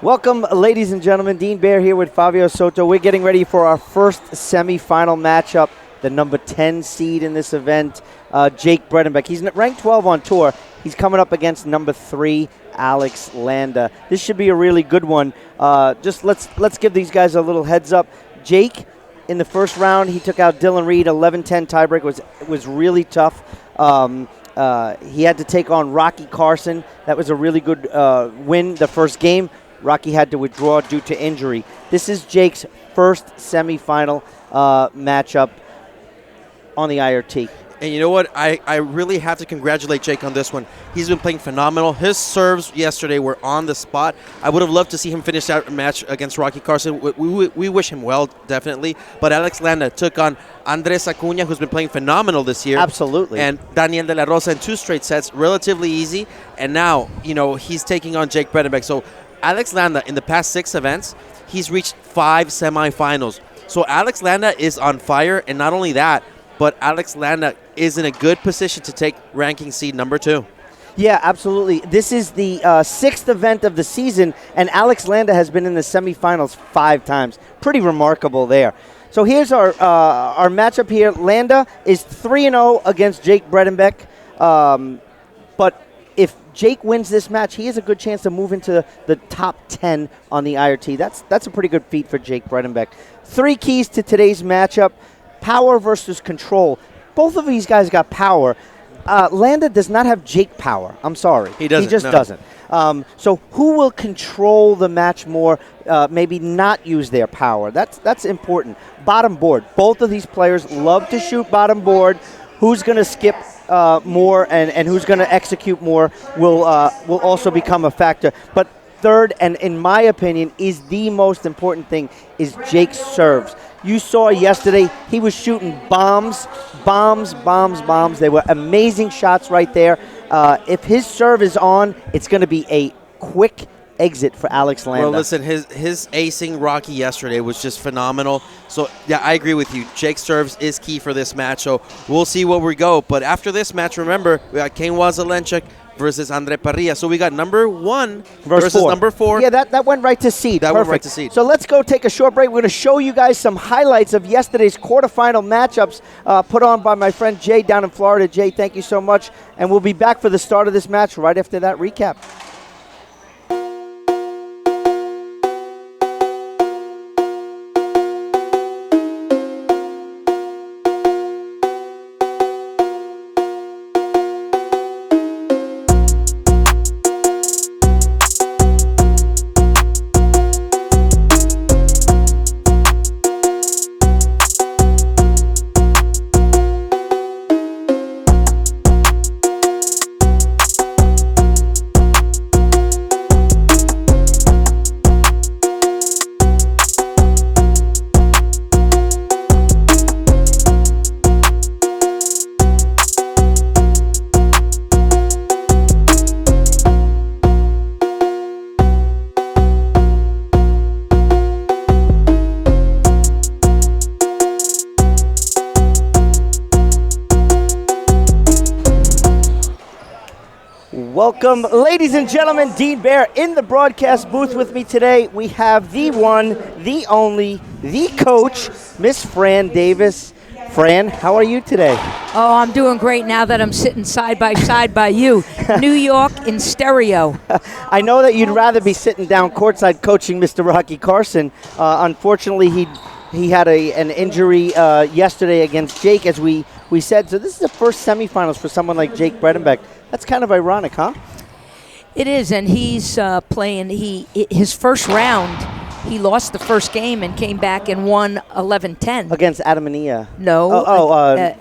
Welcome, ladies and gentlemen. Dean Baer here with Fabio Soto. We're getting ready for our first semifinal matchup, the number 10 seed in this event, Jake Bredenbeck. He's ranked 12 on tour. He's coming up against number 3, Alex Landa. This should be a really good one. Just let's give these guys a little heads up. Jake, in the first round, he took out Dylan Reed. 11-10 tiebreak was really tough. He had to take on Rocky Carson. That was a really good win the first game. Rocky had to withdraw due to injury. This is Jake's first semifinal matchup on the IRT. And you know what? I really have to congratulate Jake on this one. He's been playing phenomenal. His serves yesterday were on the spot. I would have loved to see him finish that match against Rocky Carson. We wish him well, definitely. But Alex Landa took on Andres Acuña, who's been playing phenomenal this year. Absolutely. And Daniel De La Rosa in 2 straight sets, relatively easy. And now, he's taking on Jake Bredenbeck. So Alex Landa, in the past 6 events, he's reached 5 semifinals. So Alex Landa is on fire, and not only that, but Alex Landa is in a good position to take ranking seed number 2. Yeah, absolutely. This is the 6th event of the season, and Alex Landa has been in the semifinals 5 times. Pretty remarkable there. So here's our matchup here. Landa is 3-0 against Jake Bredenbeck, but if Jake wins this match, he has a good chance to move into the top 10 on the IRT. That's a pretty good feat for Jake Bredenbeck. 3 keys to today's matchup: power versus control. Both of these guys got power. Landa does not have Jake power. I'm sorry. He doesn't. He just doesn't. So who will control the match more, maybe not use their power? That's important. Bottom board. Both of these players love to shoot bottom board. Who's going to skip more and who's going to execute more will also become a factor. But third, and in my opinion, is the most important thing, is Jake's serves. You saw yesterday he was shooting bombs. They were amazing shots right there. If his serve is on, it's going to be a quick exit for Alex Landa. Well, listen, his acing Rocky yesterday was just phenomenal. So, yeah, I agree with you. Jake's serves is key for this match. So we'll see where we go. But after this match, remember, we got Cain Wazelenchuk versus Andre Parrilla. So we got number 1 versus number 4. Yeah, that went right to seed. That Perfect. went right to seed. So let's go take a short break. We're going to show you guys some highlights of yesterday's quarterfinal matchups put on by my friend Jay down in Florida. Jay, thank you so much. And we'll be back for the start of this match right after that recap. Welcome, ladies and gentlemen. Dean Baer in the broadcast booth with me today. We have the one, the only, the coach, Miss Fran Davis. Fran, how are you today? Oh, I'm doing great now that I'm sitting side by side by you. New York in stereo. I know that you'd rather be sitting down courtside coaching Mr. Rocky Carson. Unfortunately, he had an injury yesterday against Jake, as we said. So this is the first semifinals for someone like Jake Bredenbeck. That's kind of ironic, huh? It is, and he's playing. His first round, he lost the first game and came back and won 11-10. Against Adamania. No.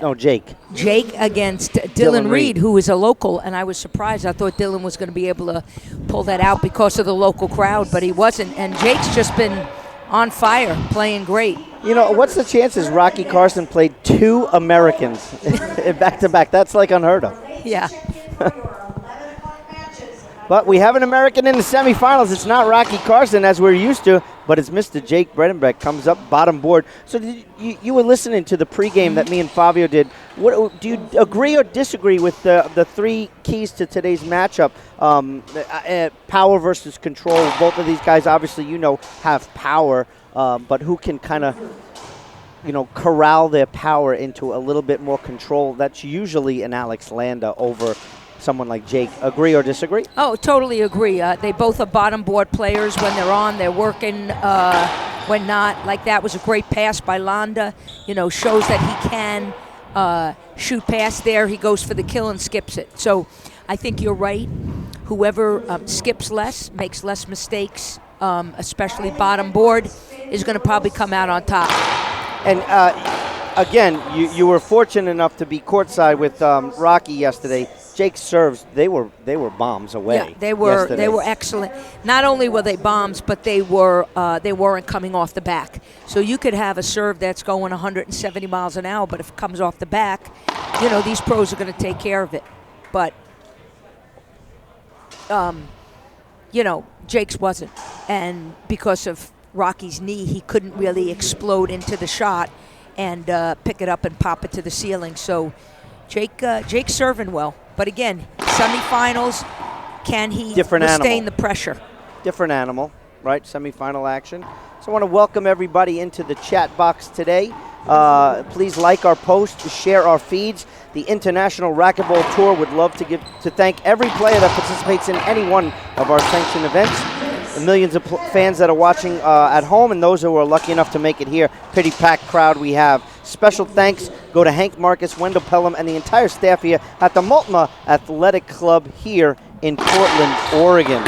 No, Jake. Jake against Dylan Reed, who is a local, and I was surprised. I thought Dylan was going to be able to pull that out because of the local crowd, but he wasn't. And Jake's just been on fire, playing great. You know, what's the chances Rocky Carson played 2 Americans back-to-back? That's like unheard of. Yeah. But we have an American in the semifinals. It's not Rocky Carson as we're used to, but it's Mr. Jake Bredenbeck. Comes up bottom board. So you were listening to the pregame that me and Fabio did. Do you agree or disagree with the three keys to today's matchup? Power versus control. Both of these guys, obviously, have power, but who can kind of corral their power into a little bit more control? That's usually an Alex Landa over someone like Jake. Agree or disagree? Oh, totally agree. They both are bottom board players. When they're on, they're working. When not, like that was a great pass by Landa. Shows that he can shoot past there. He goes for the kill and skips it. So I think you're right. Whoever skips less, makes less mistakes, especially bottom board, is going to probably come out on top. And again, you were fortunate enough to be courtside with Rocky yesterday. Jake's serves, they were bombs away. Yeah, they were yesterday. They were excellent. Not only were they bombs, but they weren't coming off the back. So you could have a serve that's going 170 miles an hour, but if it comes off the back, these pros are going to take care of it. But Jake's wasn't, and because of Rocky's knee, he couldn't really explode into the shot and pick it up and pop it to the ceiling. So Jake's serving well. But again, semifinals, can he sustain the pressure? Different animal, right? Semifinal action. So I want to welcome everybody into the chat box today. Please like our post, share our feeds. The International Racquetball Tour would love to thank every player that participates in any one of our sanctioned events. The millions of fans that are watching at home and those who are lucky enough to make it here. Pretty packed crowd we have. Special thanks go to Hank Marcus, Wendell Pelham, and the entire staff here at the Multnomah Athletic Club here in Portland, Oregon.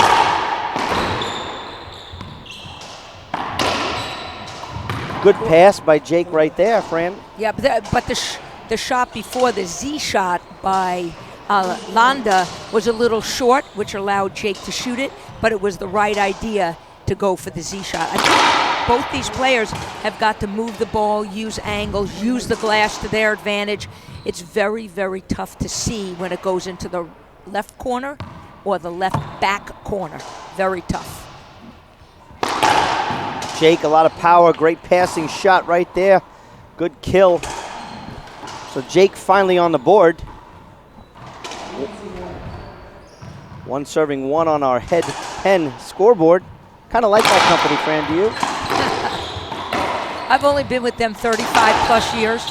Good pass by Jake right there, Fran. Yeah, but the shot before, the Z shot by Landa, was a little short, which allowed Jake to shoot it, but it was the right idea to go for the Z shot. I think both these players have got to move the ball, use angles, use the glass to their advantage. It's very, very tough to see when it goes into the left corner or the left back corner. Very tough. Jake, a lot of power, great passing shot right there. Good kill. So Jake finally on the board. One serving one on our head pen scoreboard. Kind of like my company, Fran, do you? I've only been with them 35 plus years.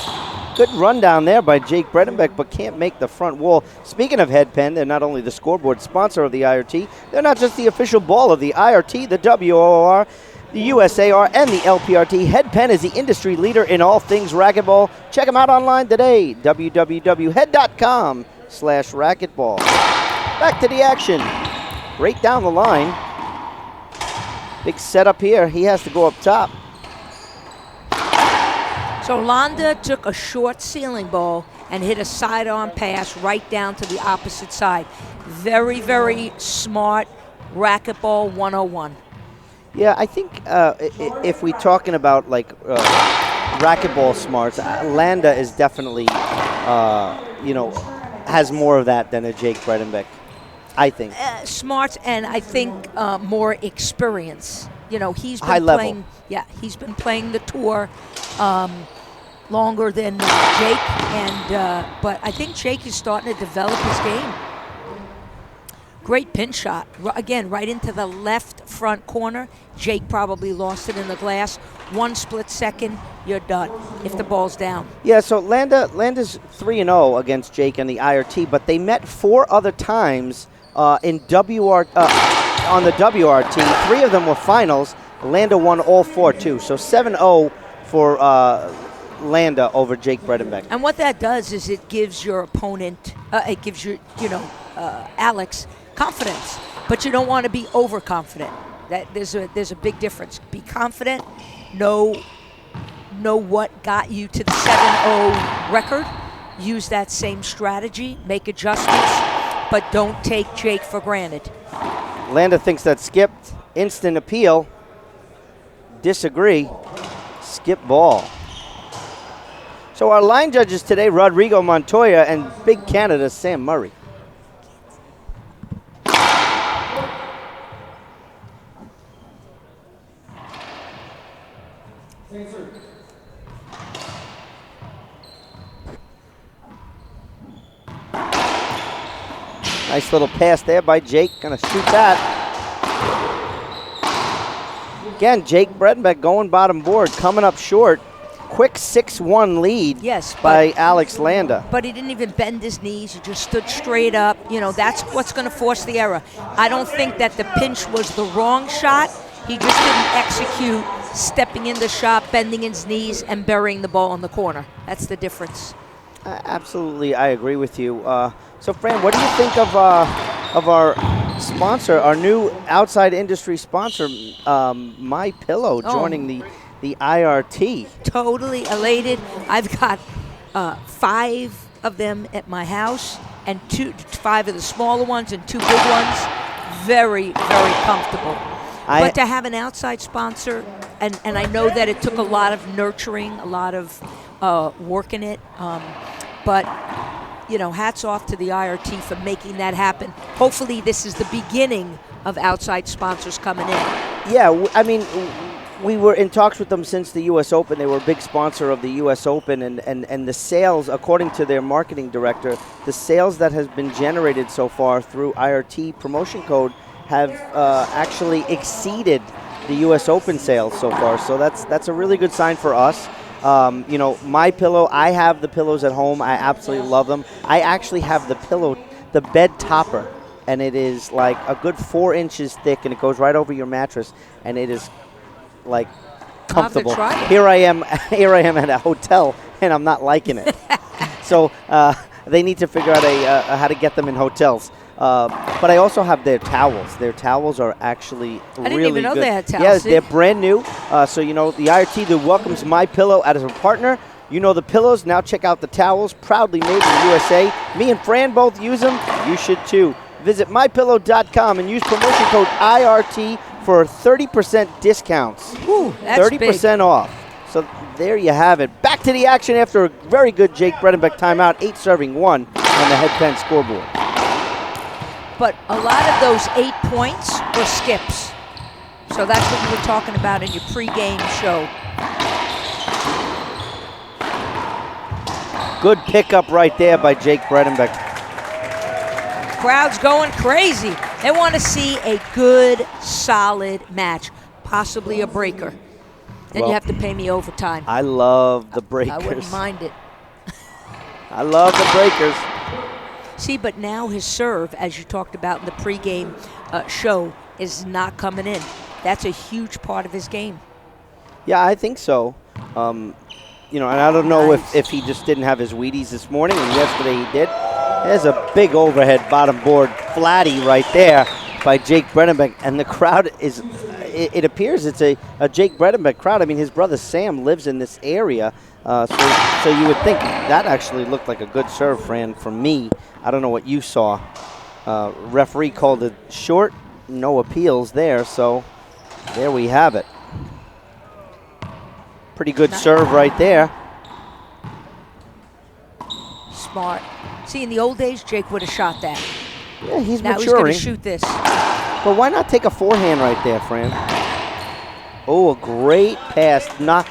Good run down there by Jake Bredenbeck, but can't make the front wall. Speaking of head pen, they're not only the scoreboard sponsor of the IRT, they're not just the official ball of the IRT, the WOR, the USAR, and the LPRT. Head pen is the industry leader in all things racquetball. Check them out online today, www.head.com/racquetball. Back to the action. Right down the line. Big setup here. He has to go up top. So Landa took a short ceiling ball and hit a sidearm pass right down to the opposite side. Very, very smart racquetball 101. Yeah, I think if we're talking about racquetball smarts, Landa is definitely, has more of that than a Jake Bredenbeck, I think. Smarts and I think more experience. He's been high level. Playing. Yeah, he's been playing the tour longer than Jake, but I think Jake is starting to develop his game. Great pin shot. Again, right into the left front corner. Jake probably lost it in the glass. One split second, you're done if the ball's down. Yeah, so Landa's 3-0 against Jake in the IRT, but they met 4 other times in on the WRT. 3 of them were finals. Landa won all 4 too. So 7-0 for Landa over Jake Bredenbeck. And what that does is it gives your opponent, it gives Alex confidence, but you don't want to be overconfident. That there's a big difference. Be confident. Know what got you to the 7-0 record. Use that same strategy. Make adjustments, but don't take Jake for granted. Landa thinks that skipped. Instant appeal. Disagree. Skip ball. So our line judges today, Rodrigo Montoya and Big Canada, Sam Murray. Nice little pass there by Jake. Gonna shoot that. Again, Jake Bredenbeck going bottom board, coming up short. Quick 6-1 lead by Alex Landa. But he didn't even bend his knees. He just stood straight up. You know, that's what's going to force the error. I don't think that the pinch was the wrong shot. He just didn't execute stepping in the shot, bending his knees, and burying the ball in the corner. That's the difference. Absolutely, I agree with you. So, Fran, what do you think of our sponsor, our new outside industry sponsor, My Pillow, joining the IRT? Totally elated. I've got 5 of them at my house, and 5 of the smaller ones and 2 big ones. Very, very comfortable. But to have an outside sponsor, and I know that it took a lot of nurturing, a lot of work in it, but you know, hats off to the IRT for making that happen. Hopefully this is the beginning of outside sponsors coming in. Yeah, I mean, we were in talks with them since the U.S. Open. They were a big sponsor of the U.S. Open, and the sales, according to their marketing director, the sales that has been generated so far through IRT promotion code have actually exceeded the U.S. Open sales so far. So that's a really good sign for us. You know, My Pillow, I have the pillows at home. I absolutely love them. I actually have the bed topper, and it is like a good 4 inches thick, and it goes right over your mattress, and it is like comfortable. Here I am at a hotel, and I'm not liking it. So they need to figure out how to get them in hotels. But I also have their towels. Their towels are actually really good. I didn't even know they had towels. Yes, they're brand new. So, you know, the IRT that welcomes My Pillow as a partner. You know the pillows. Now check out the towels. Proudly made in the USA. Me and Fran both use them. You should too. Visit mypillow.com and use promotion code IRT for 30% discounts. Ooh, that's 30% off. So there you have it. Back to the action after a very good Jake Bredenbeck timeout. 8-1 on the Head Penn scoreboard. But a lot of those 8 points were skips. So that's what you were talking about in your pregame show. Good pickup right there by Jake Bredenbeck. Crowd's going crazy. They want to see a good, solid match, possibly a breaker. Then you have to pay me overtime. I love the breakers. I wouldn't mind it. I love the breakers. See, but now his serve, as you talked about in the pregame show, is not coming in. That's a huge part of his game. Yeah, I think so. You know, and I don't know if he just didn't have his Wheaties this morning, and yesterday he did. There's a big overhead bottom board flatty right there by Jake Bredenbeck, and the crowd is, it appears it's a Jake Bredenbeck crowd. I mean, his brother Sam lives in this area, so you would think that actually looked like a good serve, Fran, from me. I don't know what you saw. Referee called it short, no appeals there, so there we have it. Pretty good serve right there. Smart. See, in the old days, Jake would have shot that. Yeah, he's now maturing. He's going to shoot this. But why not take a forehand right there, Fran? Oh, a great pass. Not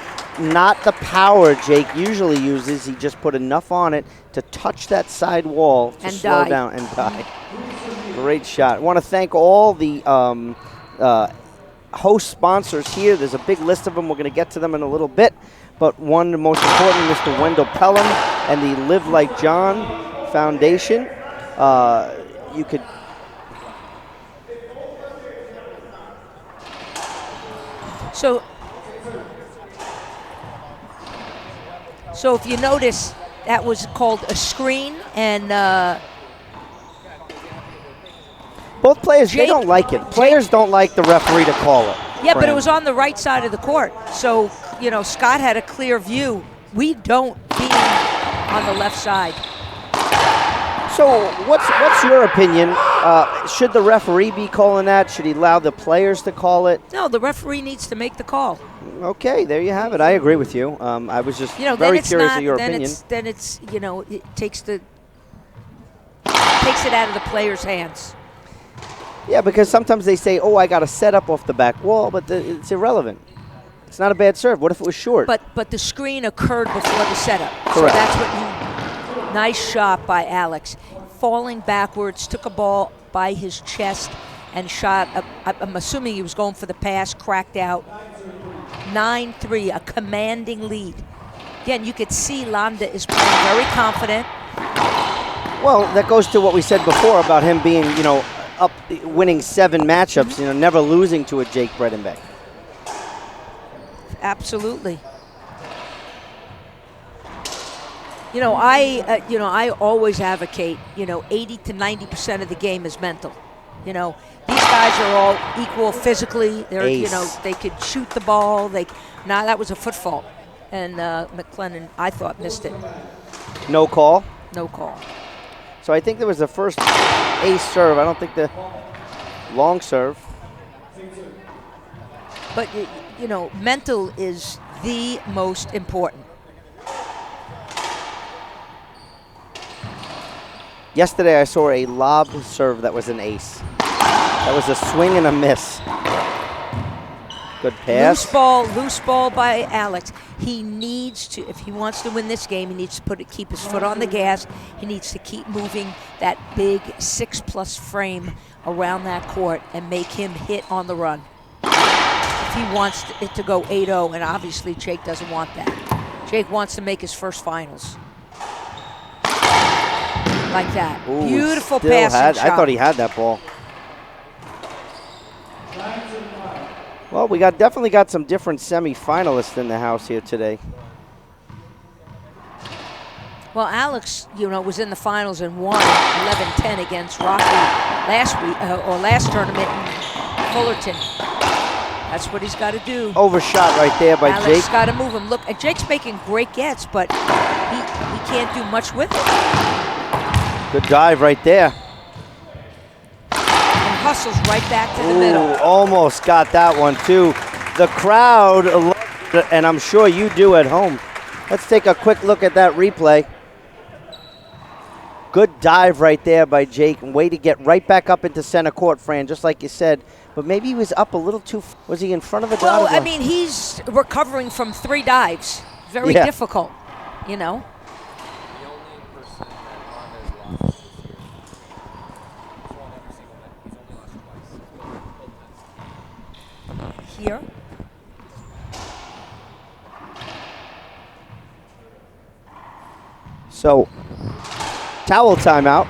the power Jake usually uses. He just put enough on it to touch that side wall to slow down and die. Great shot. I want to thank all the host sponsors here. There's a big list of them. We're going to get to them in a little bit. But one, the most important, Mr. Wendell Pelham and the Live Like John Foundation. You could... So if you notice, that was called a screen, and both players, they don't like it. Players don't like the referee to call it. Yeah, but it was on the right side of the court. So, you know, Scott had a clear view. We don't being on the left side. So what's your opinion? Should the referee be calling that? Should he allow the players to call it? No, the referee needs to make the call. Okay, there you have it. I agree with you. I was just very curious of your opinion. Then it's, you know, it takes it out of the player's hands. Yeah, because sometimes they say, oh, I got a setup off the back wall, but it's irrelevant. It's not a bad serve. What if it was short? But the screen occurred before the setup. Correct. So that's what you. Nice shot by Alex. Falling backwards, took a ball by his chest and shot. I'm assuming he was going for the pass, cracked out. 9-3, a commanding lead. Again, you could see Landa is playing very confident. Well, that goes to what we said before about him being, up winning 7 matchups, never losing to a Jake Bredenbeck. Absolutely. I always advocate, 80 to 90% of the game is mental. These guys are all equal physically. They're, Ace. they could shoot the ball. That was a foot fault, and McLennan, I thought, missed it. No call. No call. So I think there was the first ace serve. I don't think the long serve. But mental is the most important. Yesterday I saw a lob serve that was an ace. That was a swing and a miss. Good pass. Loose ball by Alex. He needs to, if he wants to win this game, he needs to keep his foot on the gas. He needs to keep moving that big 6+ frame around that court and make him hit on the run. If he wants it to go 8-0, and obviously Jake doesn't want that. Jake wants to make his first finals. Like that. Ooh, Beautiful still passing shot. I thought he had that ball. Well, we definitely got some different semifinalists in the house here today. Well, Alex, was in the finals and won 11-10 against Rocky last tournament in Fullerton. That's what he's got to do. Overshot right there by Jake. Alex got to move him. Look, Jake's making great gets, but he can't do much with it. Good dive right there. Hustles right back to the middle. Almost got that one too. The crowd loved it, and I'm sure you do at home. Let's take a quick look at that replay. Good dive right there by Jake. Way to get right back up into center court, Fran, just like you said. But maybe he was up a little too. Was he in front of a dive? Well, he's recovering from 3 dives. Very difficult, Here. So, towel timeout,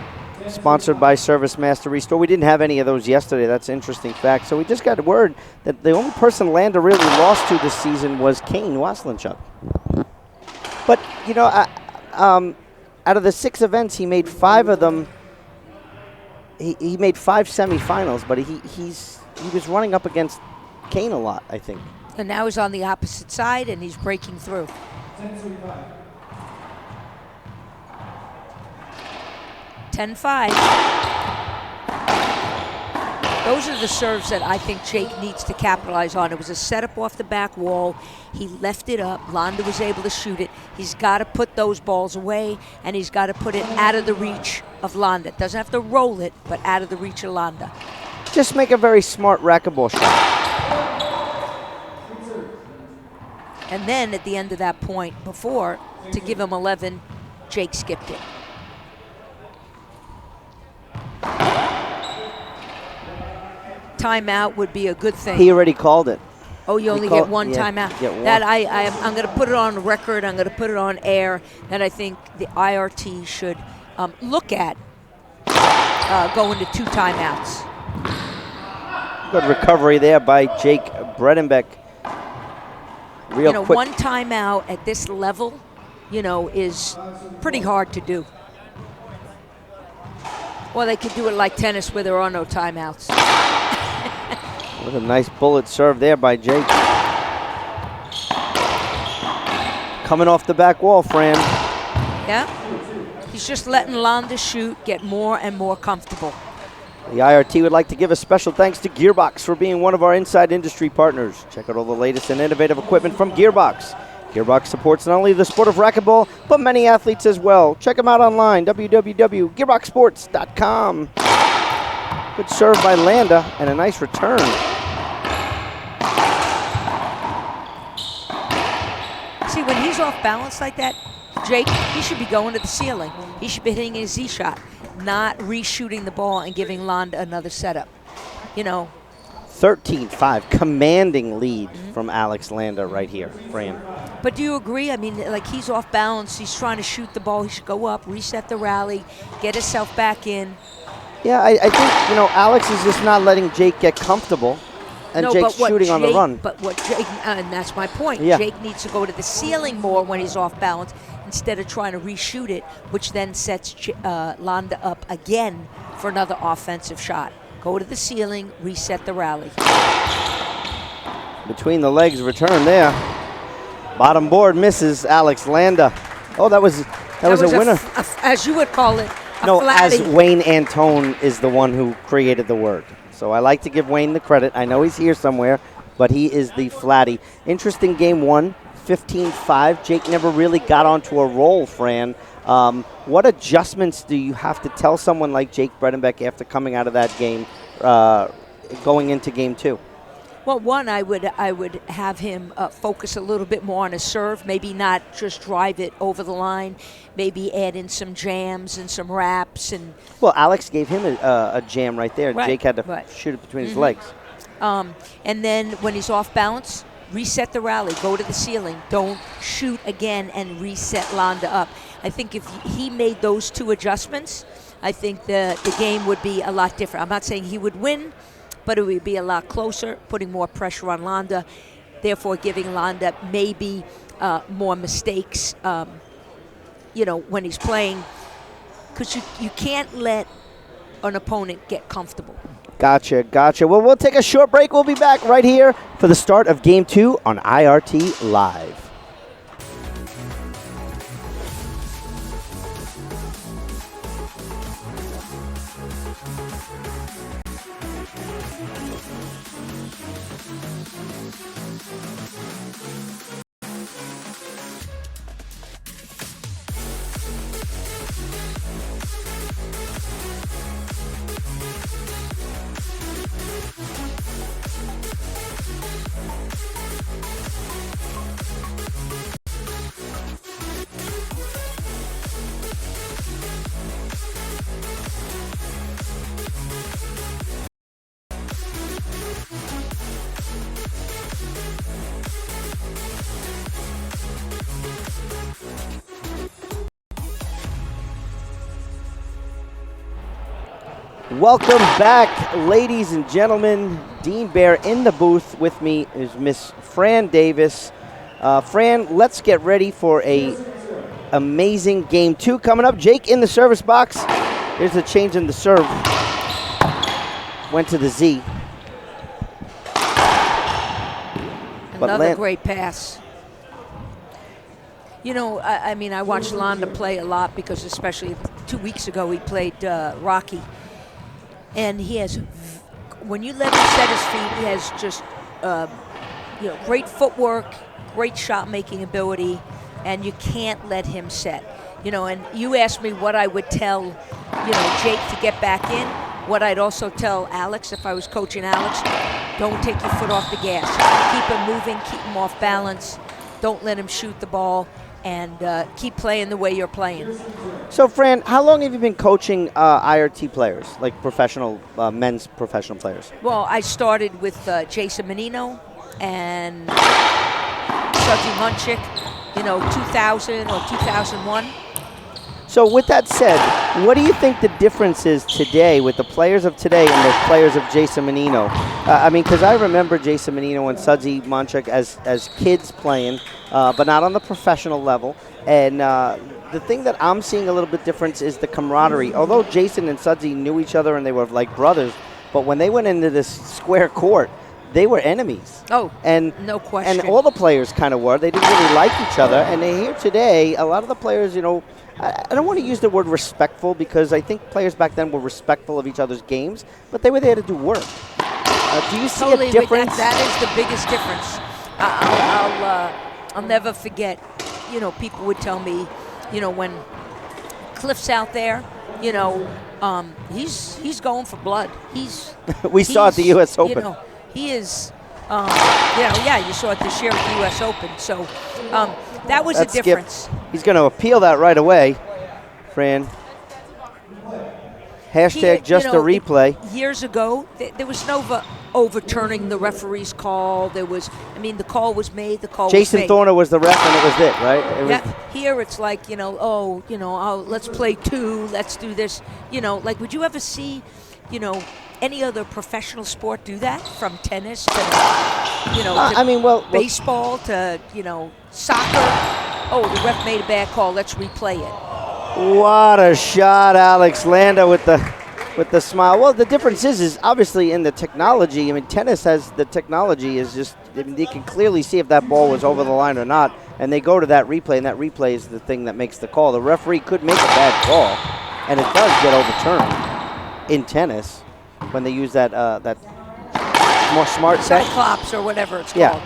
sponsored by Service Master Restore. We didn't have any of those yesterday. That's an interesting fact. So we just got word that the only person Landa really lost to this season was Kane Waslinchuk. But, out of the 6 events, he made 5 of them. He made 5 semifinals, but he was running up against Kane a lot, I think. And now he's on the opposite side, and he's breaking through. 10-5. Those are the serves that I think Jake needs to capitalize on. It was a setup off the back wall. He left it up. Landa was able to shoot it. He's got to put those balls away, and he's got to put it out of the reach of Landa. Doesn't have to roll it, but out of the reach of Landa. Just make a very smart racquetball shot. And then at the end of that point, before, to give him 11, Jake skipped it. Timeout would be a good thing. He already called it. Oh, you only get one timeout. Get one. That I'm going to put it on record. I'm going to put it on air. That I think the IRT should look at going to 2 timeouts. Good recovery there by Jake Bredenbeck. Real quick. One timeout at this level, is pretty hard to do. Well, they could do it like tennis where there are no timeouts. What a nice bullet serve there by Jake. Coming off the back wall, Fran. Yeah. He's just letting Landa shoot, get more and more comfortable. The IRT would like to give a special thanks to Gearbox for being one of our inside industry partners. Check out all the latest and innovative equipment from Gearbox. Gearbox supports not only the sport of racquetball, but many athletes as well. Check them out online, www.gearboxsports.com. Good serve by Landa and a nice return. See, when he's off balance like that, Jake, he should be going to the ceiling. He should be hitting his Z shot, not reshooting the ball and giving Landa another setup. 13-5, commanding lead from Alex Landa right here, Fran. But do you agree? I mean, like, he's off balance. He's trying to shoot the ball. He should go up, reset the rally, get himself back in. Yeah, I think, Alex is just not letting Jake get comfortable, and Jake's shooting on the run. But what Jake, and that's my point, Yeah. Jake needs to go to the ceiling more when he's off balance instead of trying to reshoot it, which then sets Landa up again for another offensive shot. Go to the ceiling, reset the rally. Between the legs return there. Bottom board misses Alex Landa. Oh, that was a winner. As you would call it, No, flatty. as Wayne Antone is the one who created the word. So I like to give Wayne the credit. I know he's here somewhere, but he is the flatty. Interesting game one, 15-5. Jake never really got onto a roll, Fran. What adjustments do you have to tell someone like Jake Bredenbeck after coming out of that game, going into game two? Well, one, I would have him focus a little bit more on his serve, maybe not just drive it over the line, maybe add in some jams and some wraps. Well, Alex gave him a jam right there. Right, Jake had to right. shoot it between his legs. And then when he's off balance, reset the rally, go to the ceiling. Don't shoot again and reset Landa up. I think if he made those two adjustments, I think the game would be a lot different. I'm not saying he would win, but it would be a lot closer, putting more pressure on Landa, therefore giving Landa maybe more mistakes, when he's playing. Because you can't let an opponent get comfortable. Gotcha. Well, we'll take a short break. We'll be back right here for the start of Game 2 on IRT Live. Welcome back, ladies and gentlemen. Dean Bear in the booth. With me is Miss Fran Davis. Fran, let's get ready for a amazing Game 2 coming up. Jake in the service box. There's a change in the serve. Went to the Z. Another great pass. I watched Landa play a lot because especially 2 weeks ago he played Rocky. And he has, when you let him set his feet, he has just, great footwork, great shot-making ability, and you can't let him set. And you asked me what I would tell, Jake to get back in. What I'd also tell Alex, if I was coaching Alex, don't take your foot off the gas. Keep him moving, keep him off balance. Don't let him shoot the ball, and keep playing the way you're playing. So, Fran, how long have you been coaching IRT players, like men's professional players? Well, I started with Jason Menino and Sudsy Munchik, 2000 or 2001. So with that said, what do you think the difference is today with the players of today and the players of Jason Menino? Because I remember Jason Menino and Sudsy Munchik as kids playing, but not on the professional level. And the thing that I'm seeing a little bit different is the camaraderie. Although Jason and Sudsy knew each other and they were like brothers, but when they went into this square court, they were enemies. Oh, and no question. And all the players kind of were. They didn't really like each other. And here today, a lot of the players, I don't want to use the word respectful because I think players back then were respectful of each other's games, but they were there to do work. Do you see a difference? That is the biggest difference. I'll never forget. People would tell me, when Cliff's out there, he's going for blood. We saw at the U.S. Open. He is You saw it this year at the U.S. Open. So that was That's a difference. He's going to appeal that right away, Fran. Hashtag just a replay. Years ago, there was no overturning the referee's call. There was, the call was made. The call Jason was made. Thorner was the ref, and it was it, right? Here it's like, let's play two. Let's do this. Would you ever see, any other professional sport do that? From tennis to, to baseball to, soccer. Oh, the ref made a bad call. Let's replay it. What a shot, Alex Landa with the smile. Well, the difference is obviously in the technology. Tennis has the technology is just, they can clearly see if that ball was over the line or not, and they go to that replay, and that replay is the thing that makes the call. The referee could make a bad call, and it does get overturned in tennis when they use that more smart set. Cyclops or whatever it's called.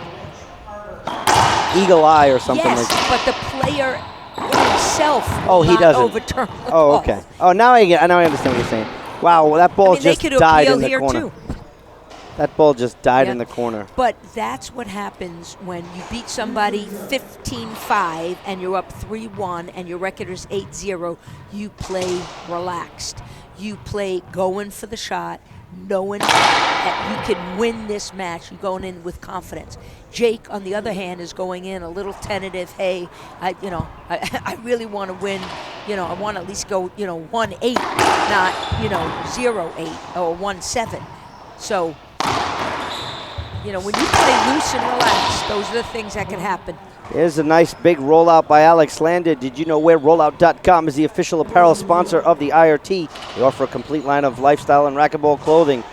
Eagle eye or something like Yes, that. but the player himself he doesn't overturn the call. Okay. Oh, now I understand what you're saying. Wow, that ball just died in the corner. Too. That ball just died in the corner. But that's what happens when you beat somebody 15-5 and you're up 3-1 and your record is 8-0. You play relaxed. You play going for the shot, knowing that you can win this match. You're going in with confidence. Jake, on the other hand, is going in a little tentative. Hey, I really want to win. I want to at least go, 1-8, not 0-8 or 1-7. So, when you play loose and relaxed, those are the things that can happen. Here's a nice big rollout by Alex Landa. Did you know wearrollout.com is the official apparel sponsor of the IRT? They offer a complete line of lifestyle and racquetball clothing.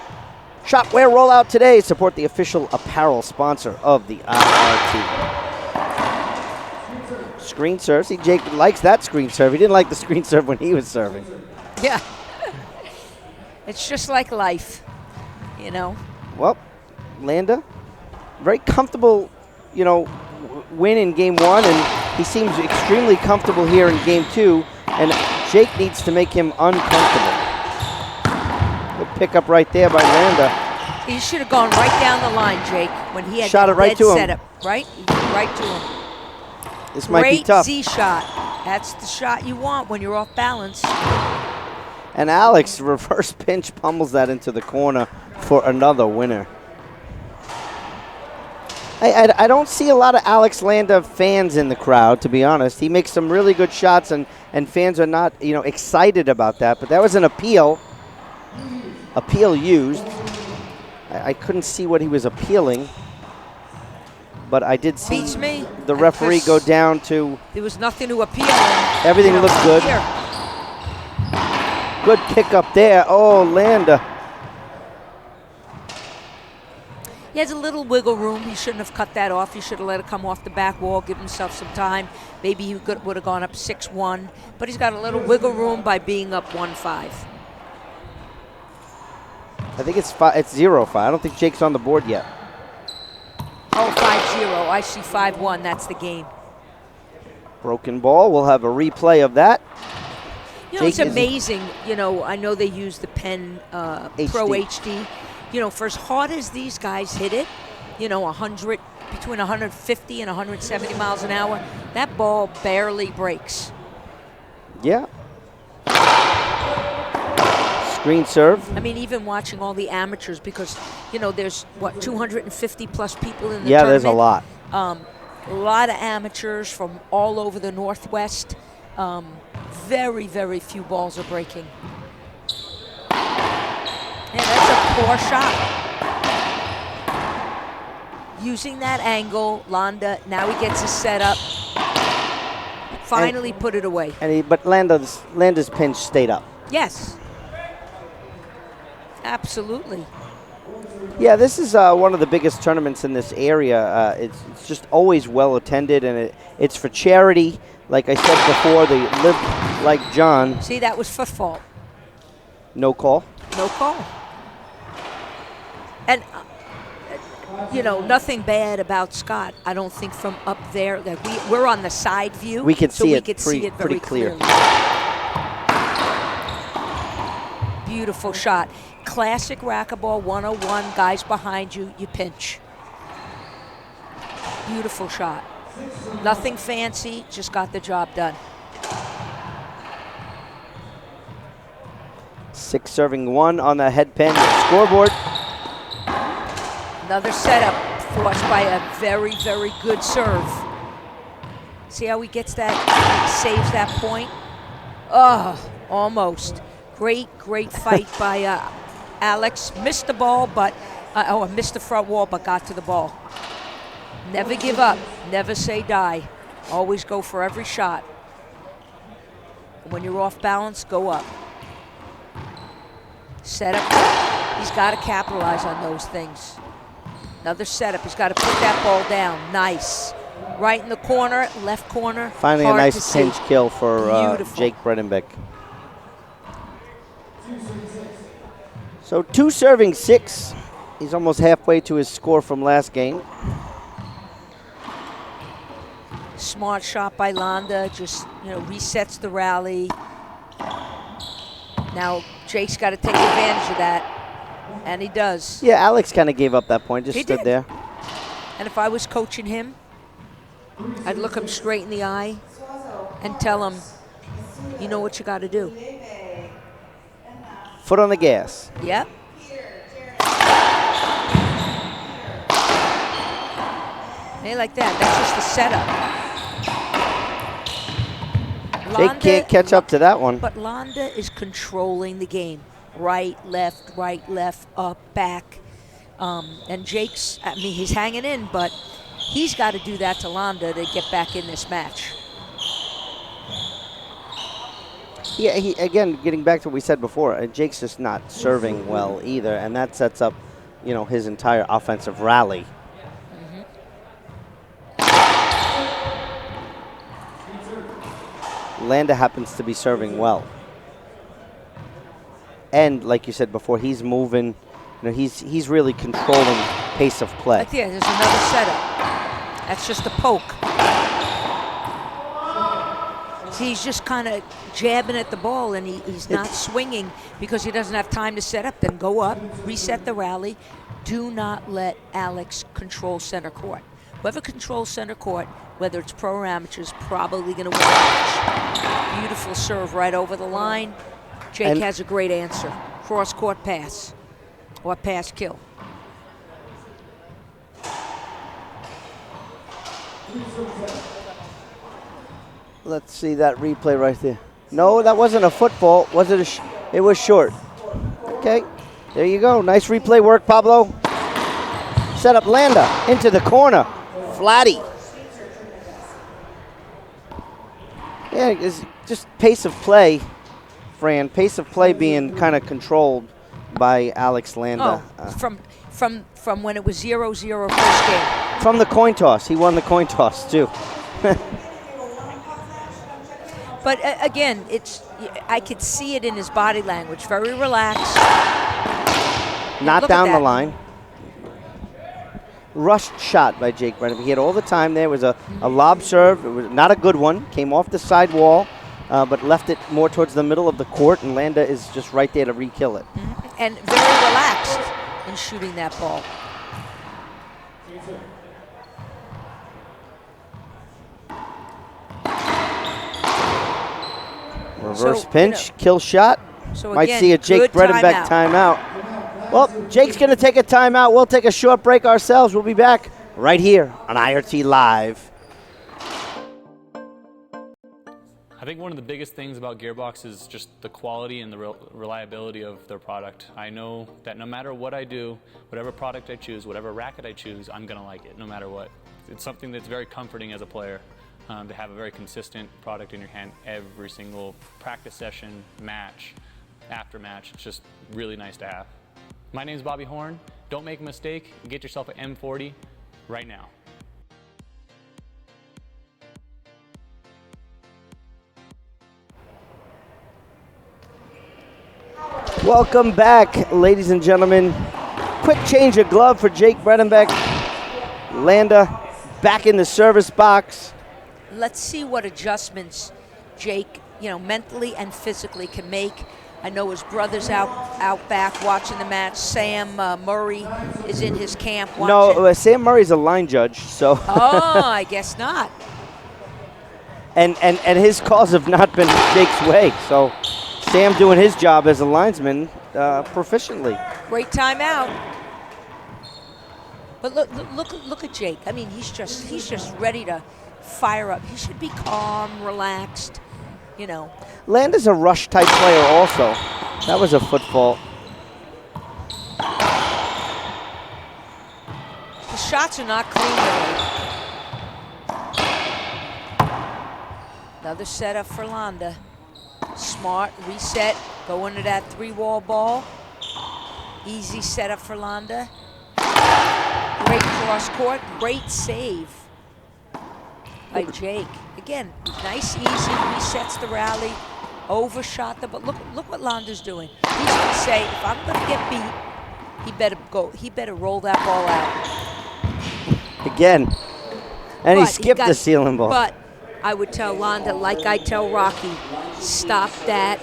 Shop Wear Rollout today. Support the official apparel sponsor of the IRT. Screen serve. See, Jake likes that screen serve. He didn't like the screen serve when he was serving. Yeah. It's just like life, Well, Landa, very comfortable, win in game one, and he seems extremely comfortable here in game two, and Jake needs to make him uncomfortable. Good pickup right there by Landa. He should have gone right down the line, Jake, when he had Shot it right to him. setup, right? Right to him. This might be tough. Great Z shot. That's the shot you want when you're off balance. And Alex, reverse pinch, pummels that into the corner for another winner. I don't see a lot of Alex Landa fans in the crowd, to be honest. He makes some really good shots, and fans are not, excited about that. But that was an appeal used. I couldn't see what he was appealing, but I did see the referee go down to. There was nothing to appeal. Everything looked good. Good pick up there. Oh, Landa. He has a little wiggle room. He shouldn't have cut that off. He should have let it come off the back wall, give himself some time. Maybe he would have gone up 6-1. But he's got a little wiggle room by being up 1-5. I think it's 0-5. I don't think Jake's on the board yet. Oh, 5-0. I see 5-1. That's the game. Broken ball. We'll have a replay of that. It's amazing. I know they use the Penn Pro HD. For as hard as these guys hit it, 100, between 150 and 170 miles an hour, that ball barely breaks. Yeah. Screen serve. Even watching all the amateurs, because, there's, 250 plus people in the tournament. Yeah, there's a lot. A lot of amateurs from all over the Northwest. Very, very few balls are breaking. Yeah, that's a poor shot. Using that angle, Landa, now he gets his setup. Finally put it away. But Landa's pinch stayed up. Yes. Absolutely. Yeah, this is one of the biggest tournaments in this area. It's just always well attended, and it's for charity. Like I said before, they live like John. See, that was for fault. No call? No call. And, nothing bad about Scott. I don't think from up there. That we're on the side view. We can see it very clear. Beautiful shot. Classic racquetball 101. Guys behind you, you pinch. Beautiful shot. Nothing fancy, just got the job done. 6 serving 1 on the head pin scoreboard. Another setup forced by a very, very good serve. See how he gets that, saves that point? Oh, almost. Great fight by Alex. Missed the ball, but, missed the front wall, but got to the ball. Never give up, never say die. Always go for every shot. When you're off balance, go up. Setup, he's got to capitalize on those things. Another setup, he's got to put that ball down. Nice. Right in the corner, left corner. Finally a nice pinch kill for Jake Bredenbeck. So 2 serving 6. He's almost halfway to his score from last game. Smart shot by Landa, just resets the rally. Now Jake's got to take advantage of that, and he does. Yeah, Alex kind of gave up that point, just stood there. And if I was coaching him, I'd look him straight in the eye and tell him, you know what you got to do. Foot on the gas. Yep. Hey, like that. That's just the setup. Jake can't catch up to that one. But Landa is controlling the game. Right, left, up, back. And Jake's, he's hanging in, but he's got to do that to Landa to get back in this match. Yeah, again, getting back to what we said before, Jake's just not serving well either, and that sets up, his entire offensive rally. Landa happens to be serving well. And like you said before, he's moving, he's really controlling pace of play. Right there, there's another setup. That's just a poke. See, he's just kind of jabbing at the ball, and he's not swinging because he doesn't have time to set up. Then go up, reset the rally. Do not let Alex control center court. Whoever controls center court, whether it's pro or amateur, is probably going to win the match. Beautiful serve right over the line. Jake has a great answer. Cross-court pass or pass kill. Let's see that replay right there. No, that wasn't a football. Was it it was short. Okay, there you go. Nice replay work, Pablo. Set up Landa into the corner. Flatty. Yeah, it's just pace of play, Fran. Pace of play being kind of controlled by Alex Landa. Oh, from when it was 0-0 first game. From the coin toss. He won the coin toss, too. But again, I could see it in his body language. Very relaxed. Not down the line. Rushed shot by Jake Brennan. He had all the time there. It was a lob serve. It was not a good one. Came off the side wall, but left it more towards the middle of the court, and Landa is just right there to re-kill it. And very relaxed in shooting that ball. Reverse pinch, kill shot. So might again, see a Jake Bredenbeck timeout. Well, Jake's going to take a timeout. We'll take a short break ourselves. We'll be back right here on IRT Live. I think one of the biggest things about Gearbox is just the quality and the reliability of their product. I know that no matter what I do, whatever product I choose, whatever racket I choose, I'm going to like it no matter what. It's something that's very comforting as a player. To have a very consistent product in your hand every single practice session, match, after match. It's just really nice to have. My name is Bobby Horn. Don't make a mistake. Get yourself an M40 right now. Welcome back, ladies and gentlemen. Quick change of glove for Jake Bredenbeck. Landa back in the service box. Let's see what adjustments Jake, mentally and physically can make. I know his brother's out back watching the match. Sam Murray is in his camp watching. No, Sam Murray's a line judge, so. Oh, I guess not. and his calls have not been Jake's way, so Sam doing his job as a linesman proficiently. Great timeout. But look at Jake. I mean, he's just ready to fire up. He should be calm, relaxed, you know. Landa's a rush type player also. That was a football. The shots are not clean today. Another setup for Landa. Smart reset, go into that 3-wall ball. Easy setup for Landa. Great cross court, great save by Jake. Again, nice, easy, resets the rally, overshot the, but look what Landa's doing. He's gonna say, if I'm gonna get beat, he better roll that ball out. Again. And he skipped the ceiling ball. But I would tell Landa, like I tell Rocky, stop that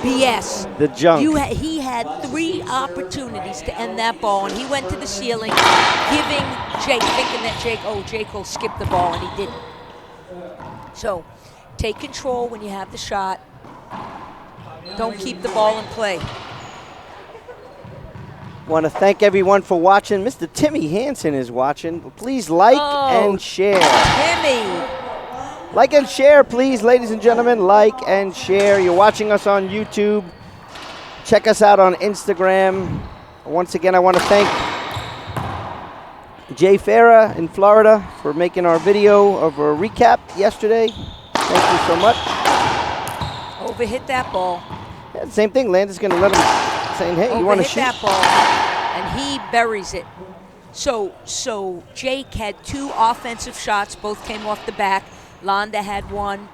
BS. The junk. He had 3 opportunities to end that ball, and he went to the ceiling, giving Jake, thinking that Jake will skip the ball, and he didn't. So, take control when you have the shot. Don't keep the ball in play. Want to thank everyone for watching. Mr. Timmy Hansen is watching. Please like and share. Timmy! Like and share, please, ladies and gentlemen. Like and share. You're watching us on YouTube. Check us out on Instagram. Once again, I want to thank Jay Farah in Florida for making our video of a recap yesterday. Thank you so much. Overhit that ball. Yeah, same thing. Landa's going to let him, saying, hey, you want to shoot? That ball, and he buries it. So Jake had 2 offensive shots. Both came off the back. Landa had 1.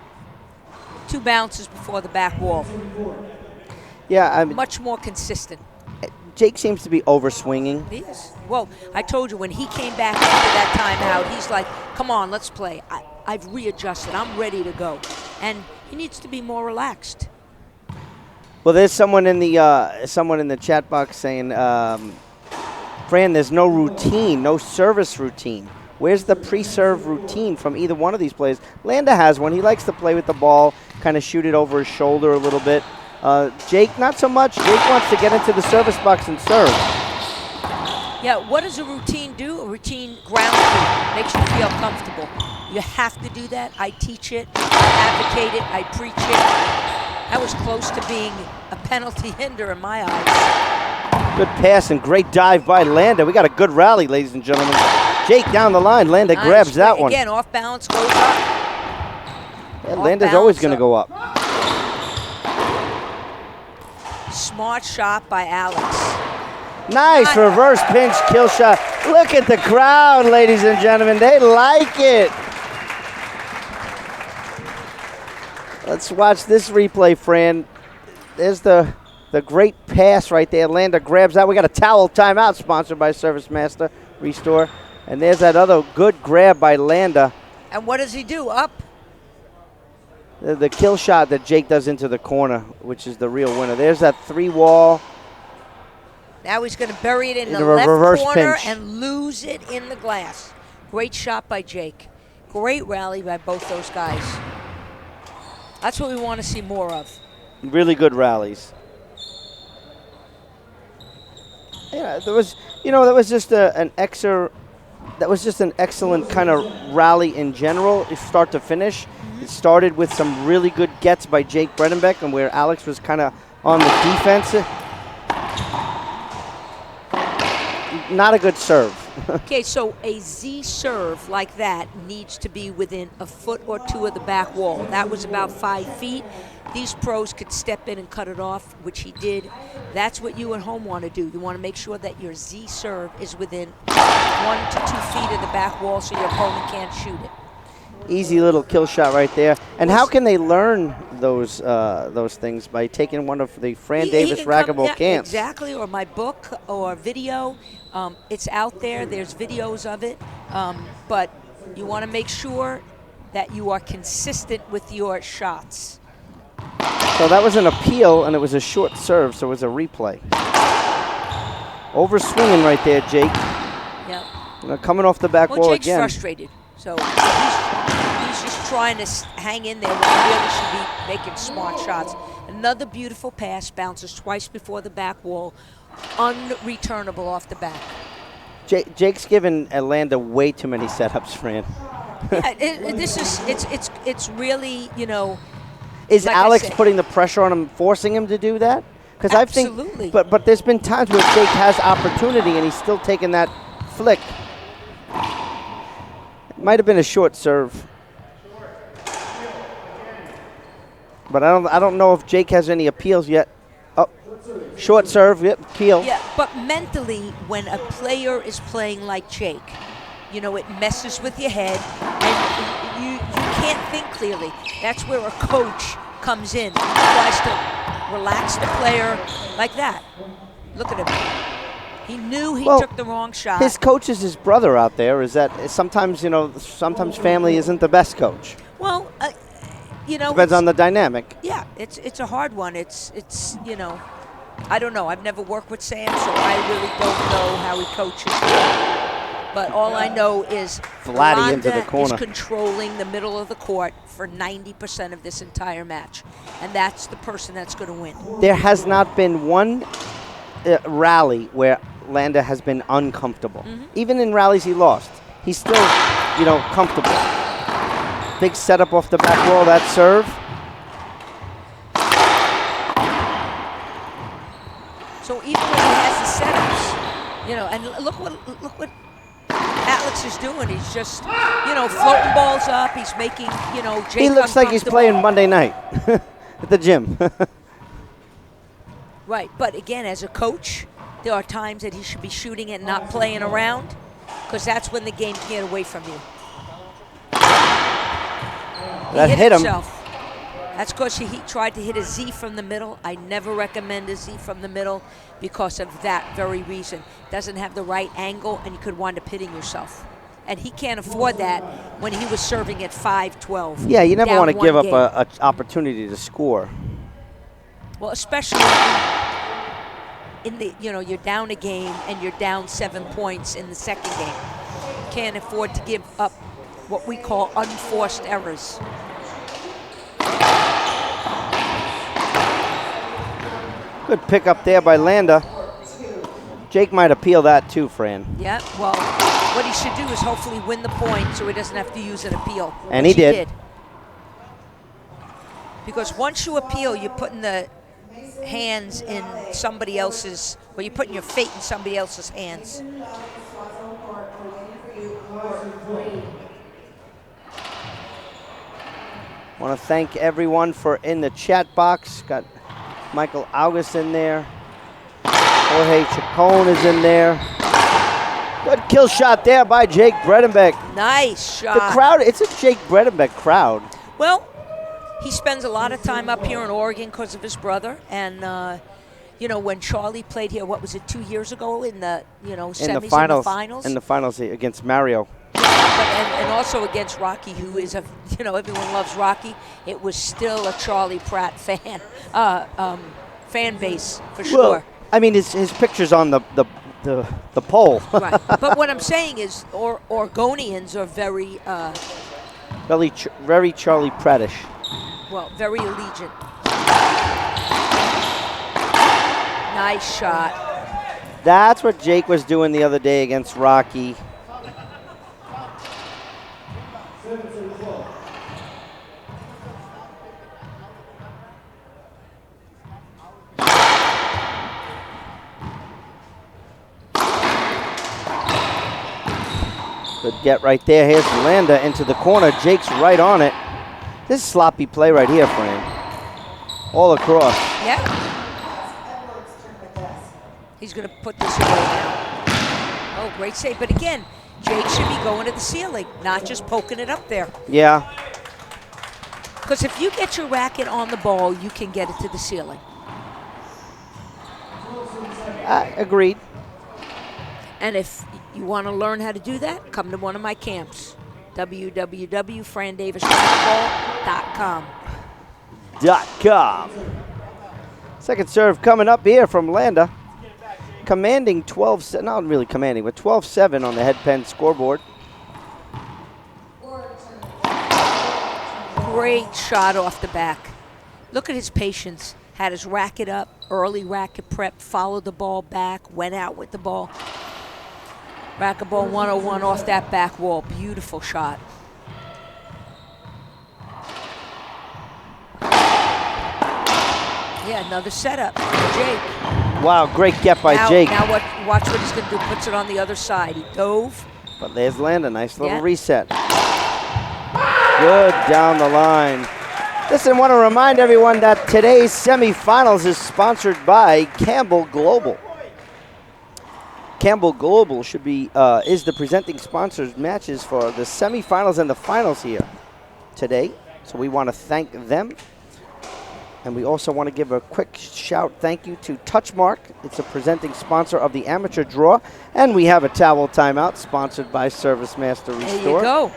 2 bounces before the back wall. Yeah, I mean, much more consistent. Jake seems to be overswinging. He is. Well, I told you, when he came back after that timeout, he's like, come on, let's play. I've readjusted. I'm ready to go. And he needs to be more relaxed. Well, there's someone in the chat box saying, Fran, there's no routine, no service routine. Where's the pre-serve routine from either one of these players? Landa has one. He likes to play with the ball, kind of shoot it over his shoulder a little bit. Jake, not so much. Jake wants to get into the service box and serve. Yeah, what does a routine do? A routine grounds you, makes you feel comfortable. You have to do that. I teach it, I advocate it, I preach it. That was close to being a penalty hinder in my eyes. Good pass and great dive by Landa. We got a good rally, ladies and gentlemen. Jake down the line. Landa grabs that one. Again, off balance, goes up. Yeah, Landa's always going to go up. Smart shot by Alex. Nice reverse pinch kill shot. Look at the crowd, ladies and gentlemen. They like it. Let's watch this replay, Fran. There's the great pass right there. Landa grabs that. We got a towel timeout sponsored by Service Master Restore. And there's that other good grab by Landa. And what does he do? Up? The kill shot that Jake does into the corner, which is the real winner. There's that 3-wall. Now he's going to bury it in the left corner and lose it in the glass. Great shot by Jake. Great rally by both those guys. That's what we want to see more of. Really good rallies. Yeah, that was just an excellent kind of rally in general, start to finish. It started with some really good gets by Jake Bredenbeck, and where Alex was kind of on the defense. Not a good serve. Okay, so a Z serve like that needs to be within a foot or 2 of the back wall. That was about 5 feet. These pros could step in and cut it off, which he did. That's what you at home want to do. You want to make sure that your Z serve is within 1 to 2 feet of the back wall so your opponent can't shoot it. Easy little kill shot right there. And how can they learn those things? By taking one of the Fran Davis racquetball camps. Exactly, or my book or video. It's out there. There's videos of it. But you want to make sure that you are consistent with your shots. So that was an appeal, and it was a short serve, so it was a replay. Over swinging right there, Jake. Yeah. Coming off the back wall Jake's again. frustrated, so he's just trying to hang in there when he really should be making smart shots. Another beautiful pass, bounces twice before the back wall, unreturnable off the back. Jake's given Landa way too many setups, Fran. Yeah, it's really, Is like Alex putting the pressure on him, forcing him to do that? Because I think, absolutely. but there's been times where Jake has opportunity and he's still taking that flick. It might have been a short serve, but I don't know if Jake has any appeals yet. Oh, short serve, yep, appeal. Yeah, but mentally, when a player is playing like Jake, it messes with your head, and you can't think clearly. That's where a coach comes in, tries to relax the player like that. Look at him. He knew he took the wrong shot. His coach is his brother out there. Is that sometimes, sometimes family isn't the best coach. Well, depends on the dynamic. Yeah, it's a hard one. It's I don't know. I've never worked with Sam, so I really don't know how he coaches. But all I know is Vladdy into the Landa corner. is controlling the middle of the court for 90% of this entire match, and that's the person that's going to win. There has not been one rally where Landa has been uncomfortable. Even in rallies he lost, he's still, comfortable. Big setup off the back wall, that serve. So even when he has the setups, and look what Alex is doing. He's just, floating balls up. He's making, Jake He looks like he's playing Monday night at the gym. Right, but again, as a coach, there are times that he should be shooting and not playing around, because that's when the game can get away from you. That hit him. Himself. That's because he tried to hit a Z from the middle. I never recommend a Z from the middle because of that very reason. Doesn't have the right angle, and you could wind up hitting yourself. And he can't afford that when he was serving at 5-12. Yeah, you never want to give up an an opportunity to score. Well, especially in the, you're down a game and you're down 7 points in the second game. You can't afford to give up what we call unforced errors. Good pick up there by Landa. Jake might appeal that too, Fran. Yeah, well, what he should do is hopefully win the point so he doesn't have to use an appeal. And he did. Because once you appeal, you're putting the hands in somebody else's, or you're putting your fate in somebody else's hands. Want to thank everyone for in the chat box. Got Michael August in there. Jorge Chacon is in there. Good kill shot there by Jake Bredenbeck. Nice shot. The crowd, it's a Jake Bredenbeck crowd. Well, he spends a lot of time up here in Oregon because of his brother. And, when Charlie played here, what was it, 2 years ago in the, semis and the finals? In the finals against Mario. And also against Rocky, who is everyone loves Rocky. It was still a Charlie Pratt fan base for sure. Well, I mean, his picture's on the pole. Right. But what I'm saying is, Oregonians are very, very Charlie Prattish. Well, very allegiant. Nice shot. That's what Jake was doing the other day against Rocky. Good get right there. Here's Landa into the corner. Jake's right on it. This sloppy play right here, Fran. All across. Yeah. He's going to put this away now. Oh, great save. But again, Jake should be going to the ceiling, not just poking it up there. Yeah. Because if you get your racket on the ball, you can get it to the ceiling. Agreed. And if you want to learn how to do that, come to one of my camps. www.frandavisracquetball.com. TheChampionServe.com. Second serve coming up here from Landa. Commanding 12, not really commanding, but 12-7 on the head pen scoreboard. Great shot off the back. Look at his patience. Had his racket up, early racket prep, followed the ball back, went out with the ball. Racquetball 101 off that back wall. Beautiful shot. Yeah, another setup. Jake. Wow, great get by Jake. Now watch what he's going to do. Puts it on the other side. He dove. But there's Landa. Nice little reset. Good down the line. Listen, I want to remind everyone that today's semifinals is sponsored by Campbell Global. Campbell Global should be is the presenting sponsors matches for the semifinals and the finals here today. So we want to thank them. And we also want to give a quick shout thank you to Touchmark. It's a presenting sponsor of the amateur draw. And we have a towel timeout sponsored by Service Master Restore. There you go.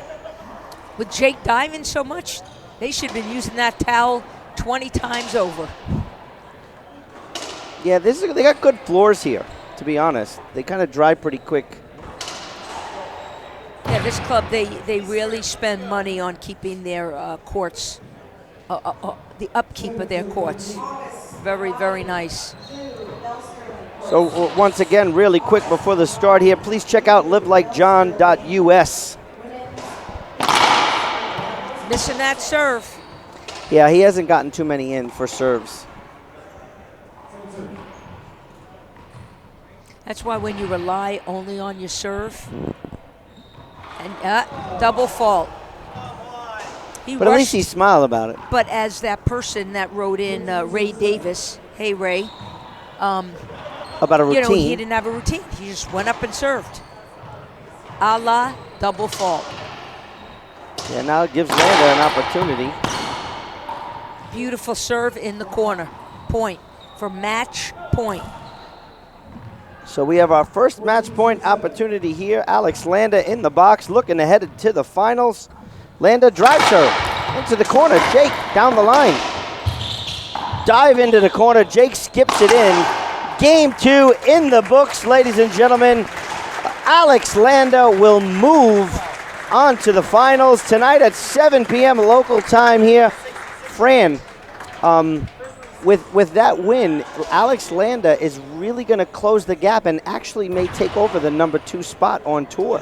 With Jake diving so much, they should have been using that towel 20 times over. Yeah, they got good floors here, to be honest. They kind of dry pretty quick. Yeah, this club, they really spend money on keeping their courts, the upkeep of their courts. Very, very nice. So once again, really quick before the start here, please check out livelikejohn.us. Missing that serve. Yeah, he hasn't gotten too many in for serves. That's why when you rely only on your serve, and double fault. But at least he smiled about it. But as that person that wrote in, Ray Davis, hey Ray, about a routine. You know, he didn't have a routine. He just went up and served. A la double fault. Yeah, now it gives Landa an opportunity. Beautiful serve in the corner. Point for match point. So we have our first match point opportunity here. Alex Landa in the box, looking ahead to the finals. Landa drives her into the corner. Jake down the line. Dive into the corner. Jake skips it in. Game 2 in the books, ladies and gentlemen. Alex Landa will move on to the finals tonight at 7 p.m. local time here. Fran, with that win, Alex Landa is really going to close the gap and actually may take over the #2 spot on tour.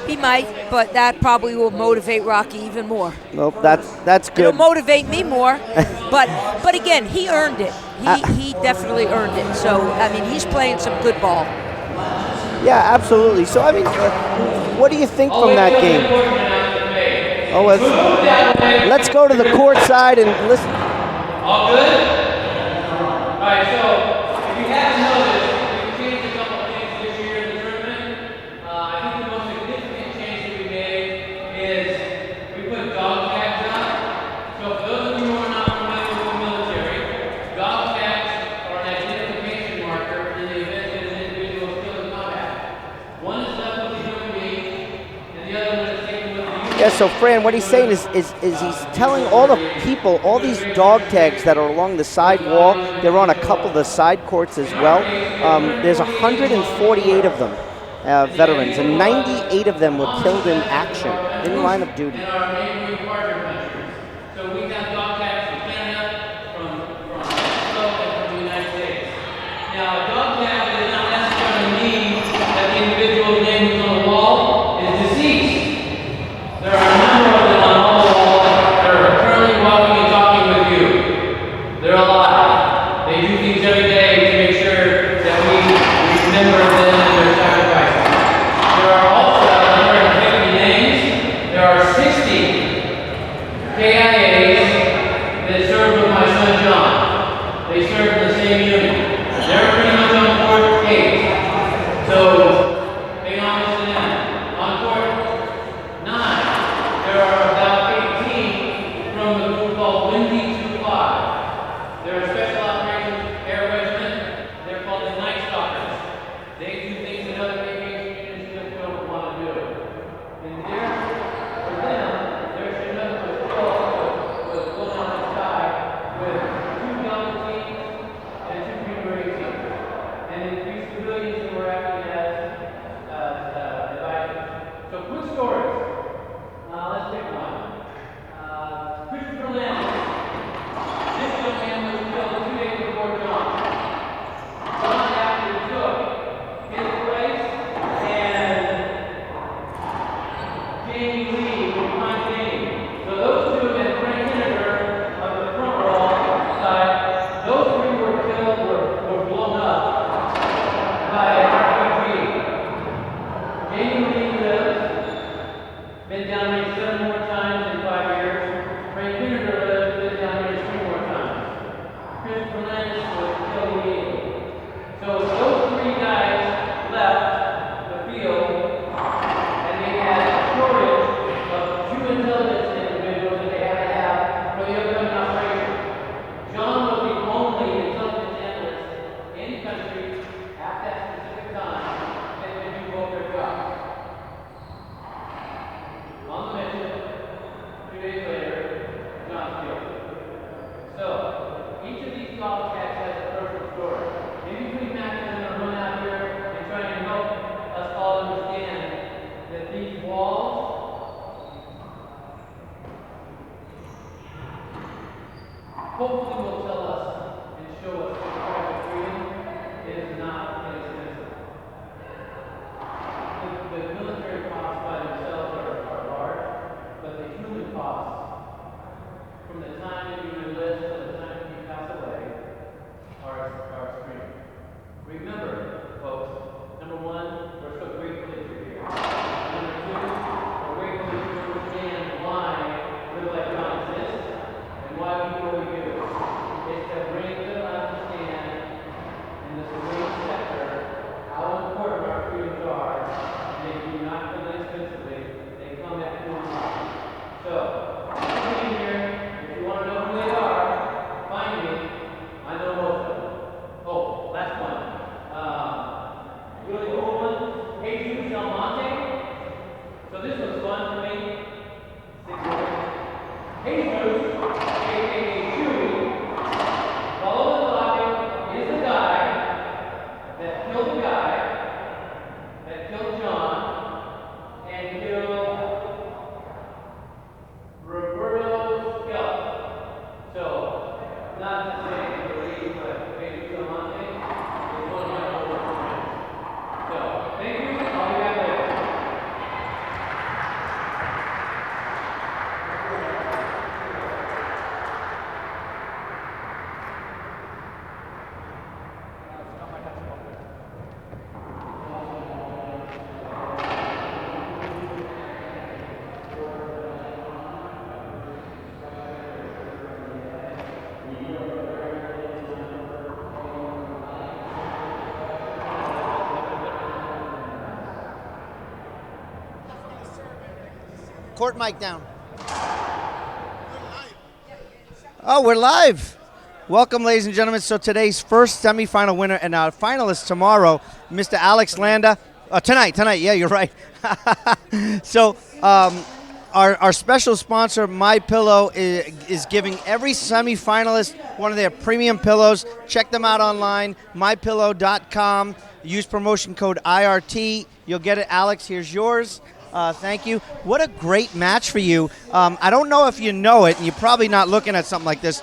He might, but that probably will motivate Rocky even more. Nope, that's good. It'll motivate me more, but again, he earned it. He definitely earned it. So, I mean, he's playing some good ball. Yeah, absolutely. So, I mean, what do you think from that game? Oh, let's go to the court side and listen. All good? All right, so if you haven't noticed, we've changed a couple of things this year in the tournament. I think the most significant change that we made is we put dog tags out. So for those of you who are not familiar with the military, dog tags are an identification marker in the event that an individual is killed in combat. One is left with the human being, and the other one is taken with the human. Yeah, so Fran, what he's saying is he's telling all the people, all these dog tags that are along the side wall, they're on a couple of the side courts as well. There's 148 of them, veterans, and 98 of them were killed in action, in line of duty. So we got dog tags from Canada, from Mexico, and from the United States. Now, a dog tag does not necessarily mean that the individual's name who's on the wall is deceased. There are a number of them on all the walls that are currently walking and talking with you. They're alive. They do things every day to make sure that we remember them and their sacrifices. There are also 150 names. There are 60 KIAs that served with my son John. They served in the same unit. They're pretty much on court 8. So, pay homage to them. On court 9, there are about 18 from the group called Windy 25. They're a special operations air regiment. They're called the Night Stalkers. They do things that other aviation units just don't want to do. And there, for them, there's another 12 here 7 more times in 5 years. Frank Winterberg has been down here 3 more times. Chris Brennan was still leading. So those 3 guys left the field, and they had a shortage of 2 intelligence individuals that they had to have for the upcoming operation. John was the only intelligence analyst in the country at that specific time that could do both their jobs. On the mission, 2 days later, John's killed. So, each of these golf cats has a personal story. In between matches, I'm going to run out here and try and help us all understand that these walls hopefully will tell us and show us that private freedom is not inexpensive. The military costs by themselves are large, but the human costs, from the time that you enlist to the time that you pass away, are extreme. Remember, folks, number 1, we're so grateful that you're here. Number 2, we're grateful that you understand why Little Like John exists and why we do what we do. It's to bring them understand in the civilian sector how important our freedoms are, and they do not come inexpensively. They come at full cost. So, come in here. If you want to know who they are, find me. I know most of them. Oh, last one. Really old one. Jesus Del Monte. So this was fun for me. 6 years. Jesus, aka Chewy, follow the logic, is the guy that killed the guy that killed John and killed Roberto Scott. So, not to say the lead, but Jesus Del Monte is one of my old friends. So, thank you. I'll be back later. Court mic down. Oh, we're live. Welcome, ladies and gentlemen. So today's first semifinal winner and our finalist tomorrow, Mr. Alex Landa. Tonight. Yeah, you're right. So our special sponsor, My Pillow, is giving every semifinalist one of their premium pillows. Check them out online, mypillow.com. Use promotion code IRT. You'll get it. Alex, here's yours. Thank you. What a great match for you. I don't know if you know it, and you're probably not looking at something like this,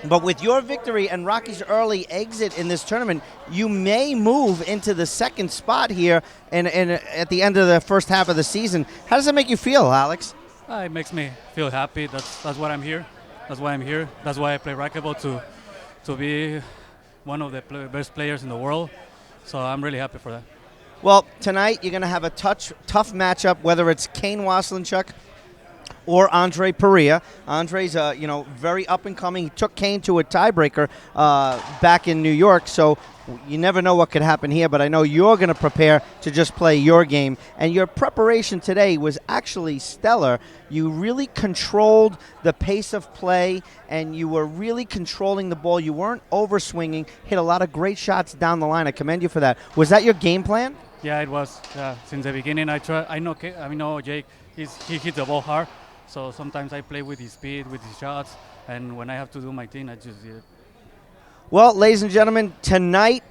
but with your victory and Rocky's early exit in this tournament, you may move into the second spot here and at the end of the first half of the season. How does that make you feel, Alex? It makes me feel happy. That's why I'm here. That's why I'm here. That's why I play racquetball, to be one of the best players in the world. So I'm really happy for that. Well, tonight you're going to have a tough matchup, whether it's Kane Waslinchuk or Andre Perea. Andre's, very up and coming. He took Kane to a tiebreaker back in New York, so you never know what could happen here. But I know you're going to prepare to just play your game, and your preparation today was actually stellar. You really controlled the pace of play, and you were really controlling the ball. You weren't overswinging. Hit a lot of great shots down the line. I commend you for that. Was that your game plan? Yeah, it was. Since the beginning, I know Jake. He hits the ball hard. So sometimes I play with his speed, with his shots, and when I have to do my thing, I just do it. Well, ladies and gentlemen, tonight,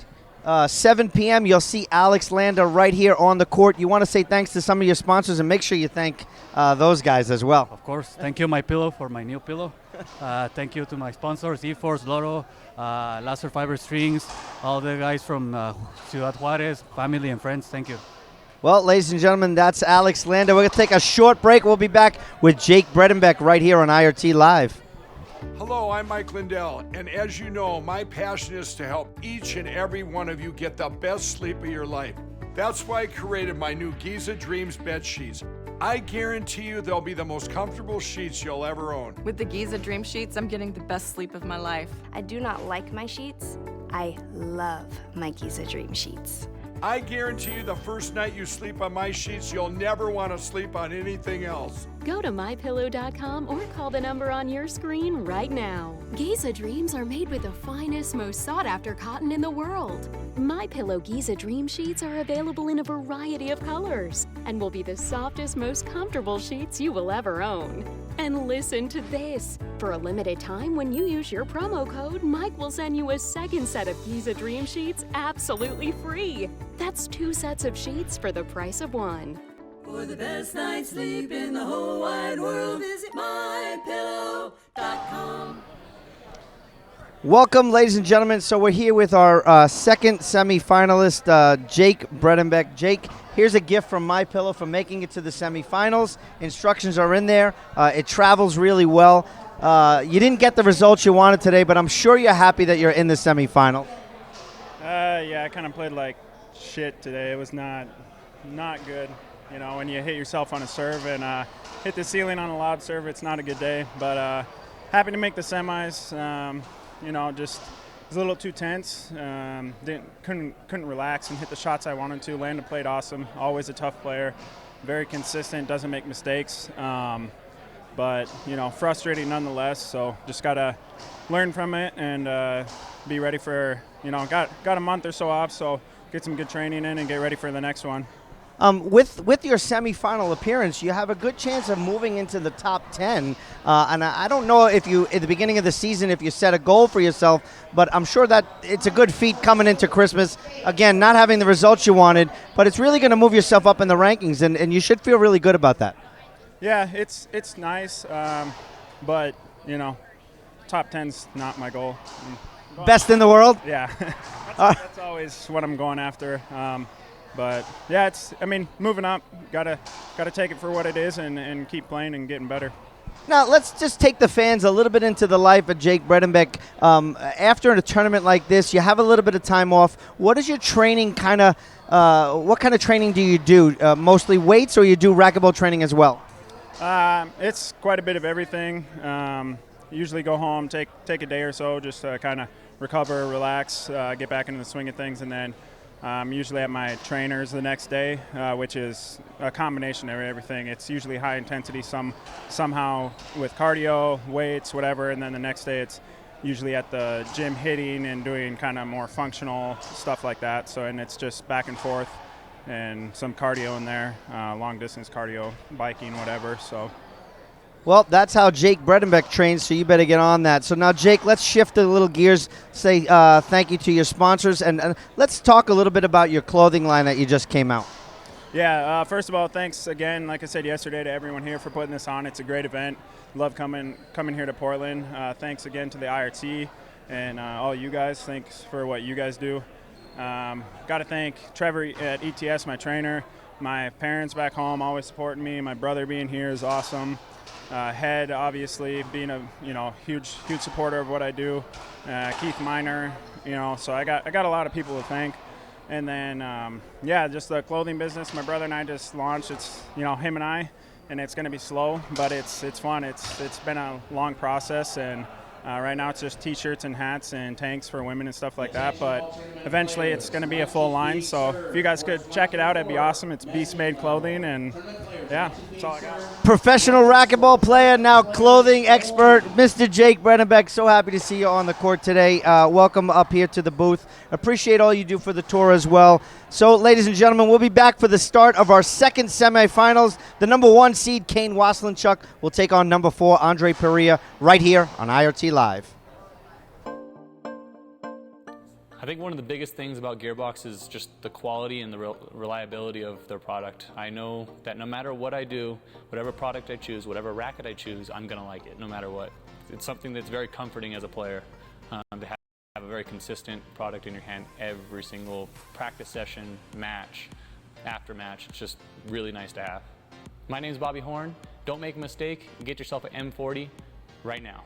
7 p.m., you'll see Alex Landa right here on the court. You want to say thanks to some of your sponsors, and make sure you thank those guys as well. Of course. Thank you, My Pillow, for my new pillow. Thank you to my sponsors, E-Force, Loro, Laser Fiber Strings, all the guys from Ciudad Juarez, family and friends. Thank you. Well, ladies and gentlemen, that's Alex Landa. We're going to take a short break. We'll be back with Jake Bredenbeck right here on IRT Live. Hello, I'm Mike Lindell, and as you know, my passion is to help each and every one of you get the best sleep of your life. That's why I created my new Giza Dreams bed sheets. I guarantee you they'll be the most comfortable sheets you'll ever own. With the Giza Dream Sheets, I'm getting the best sleep of my life. I do not like my sheets. I love my Giza Dream Sheets. I guarantee you the first night you sleep on my sheets, you'll never want to sleep on anything else. Go to mypillow.com or call the number on your screen right now. Giza Dreams are made with the finest, most sought-after cotton in the world. MyPillow Giza Dream Sheets are available in a variety of colors and will be the softest, most comfortable sheets you will ever own. And listen to this. For a limited time, when you use your promo code, Mike will send you a second set of Giza Dream Sheets absolutely free. That's 2 sets of sheets for the price of 1. For the best night's sleep in the whole wide world, visit mypillow.com. Welcome, ladies and gentlemen. So we're here with our second semifinalist, Jake Bredenbeck. Jake, here's a gift from MyPillow for making it to the semifinals. Instructions are in there. It travels really well. You didn't get the results you wanted today, but I'm sure you're happy that you're in the semifinal. Yeah, I kind of played like shit today. It was not good. You know, when you hit yourself on a serve and hit the ceiling on a loud serve, it's not a good day. But happy to make the semis. You know, just it was a little too tense. Couldn't relax and hit the shots I wanted to. Landa played awesome. Always a tough player. Very consistent. Doesn't make mistakes. But you know, frustrating nonetheless. So just gotta learn from it and be ready for. You know, got a month or so off. So get some good training in and get ready for the next one. With your semifinal appearance, you have a good chance of moving into the top 10. And I don't know if you, at the beginning of the season, if you set a goal for yourself, but I'm sure that it's a good feat coming into Christmas. Again, not having the results you wanted, but it's really going to move yourself up in the rankings, and you should feel really good about that. Yeah, it's nice, but, you know, top 10's not my goal. Best in the world? Yeah, that's always what I'm going after. But yeah, moving up. Gotta take it for what it is and keep playing and getting better. Now let's just take the fans a little bit into the life of Jake Bredenbeck. After a tournament like this, you have a little bit of time off. What is your training what kind of training do you do? Mostly weights, or you do racquetball training as well? It's quite a bit of everything. Usually go home, take a day or so, just kind of recover, relax, get back into the swing of things, and then usually at my trainers the next day, which is a combination of everything. It's usually high intensity, somehow with cardio, weights, whatever, and then the next day it's usually at the gym hitting and doing kind of more functional stuff like that. So, and it's just back and forth and some cardio in there, long distance cardio, biking, whatever. So. Well, that's how Jake Bredenbeck trains, so you better get on that. So now, Jake, let's shift a little gears, say thank you to your sponsors, and let's talk a little bit about your clothing line that you just came out. Yeah, first of all, thanks again, like I said yesterday, to everyone here for putting this on. It's a great event. Love coming here to Portland. Thanks again to the IRT and all you guys. Thanks for what you guys do. Got to thank Trevor at ETS, my trainer, my parents back home always supporting me, my brother being here is awesome. Head, obviously, being a huge supporter of what I do. Keith Miner, so I got a lot of people to thank. And then just the clothing business. My brother and I just launched. It's him and I, and it's going to be slow, but it's fun. It's been a long process, and right now it's just T-shirts and hats and tanks for women and stuff like that. But eventually it's going to be a full line. So if you guys could check it out, it'd be awesome. It's Beast Made Clothing, and yeah, that's all I got. Professional racquetball player, now clothing expert, Mr. Jake Bredenbeck. So happy to see you on the court today. Welcome up here to the booth. Appreciate all you do for the tour as well. So, ladies and gentlemen, we'll be back for the start of our second semifinals. The number 1 seed, Kane Waslinchuk, will take on number 4, Andre Perea, right here on IRT Live. I think one of the biggest things about Gearbox is just the quality and the reliability of their product. I know that no matter what I do, whatever product I choose, whatever racket I choose, I'm going to like it no matter what. It's something that's very comforting as a player to have a very consistent product in your hand every single practice session, match, after match. It's just really nice to have. My name's Bobby Horn. Don't make a mistake. Get yourself an M40 right now.